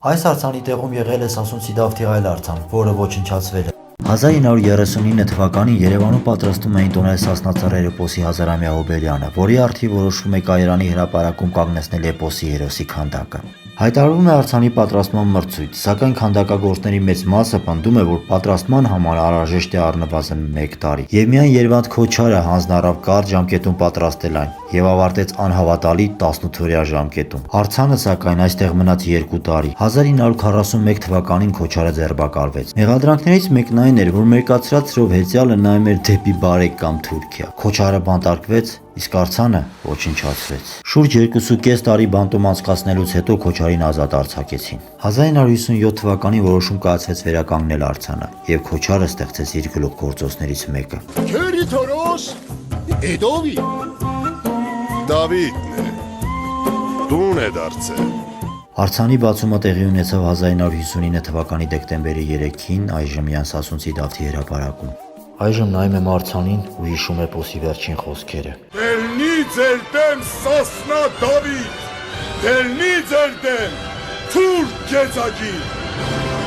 Այս արձանի տեղում եղել է Սասունցի Դավթի այլ արձան, որը ոչնչացվել է։ 1939 թվականին Երևանում պատրաստում էին տոնել Սասնա Ծռեր էպոսի 1000-ամյա հոբելյանը, որի առթիվ որոշվում է Կայարանի հրապարակում կանգնեցնել էպոսի հերոսի քանդակը։ Հայտարարվում է արձանի պատրաստման մրցույթ, սակայն քանդակագործների մեծ մասը պնդում է, որ պատրաստման համար անհրաժեշտ է առնվազն 1 տարի։ Եվ միայն Երվանդ Քոչարը հանձնառավ կարճ ժամկետում պատրաստել այն եւ ավարտեց անհավատալի 18-օրյա ժամկետում։ Արձանը սակայն այստեղ մնաց 2 տարի։ 1941 թվականին Քոչարը ձերբակալվեց։ Մեղադրանքներից մեկն այն էր, որ մերկացրած սրով հեծյալը նայում էր դեպի բարեկամ Թուրքիա։ Քոչարը բանտարկվեց, իսկ արձանը ոչնչացվեց։ Շուրջ 2.5 տարի բանտում անցկացնելուց հետո Քոչարին ազատ արձակեցին։ 1957 թվականին որոշում կայացվեց վերականգնել արձանը, եւ Քոչարը ստեղծեց իր գլուխգործոցներից մեկը։ Քերի Թորոս, Էդովի Դավիթն է։ Տուն է դարձել։ Արձանի բացումը տեղի ունեցավ 1959 թվականի դեկտեմբերի 3-ին այժմյան Սասունցի Դավթի հրապարակում։ Այժմ նայում եմ արձանին ու հիշում էպոսի վերջին խոսքերը։ Դելնի ձեր դեմ Սասնա Դավիթ, դելնի ձեր դեմ Թուրք գեծագիր։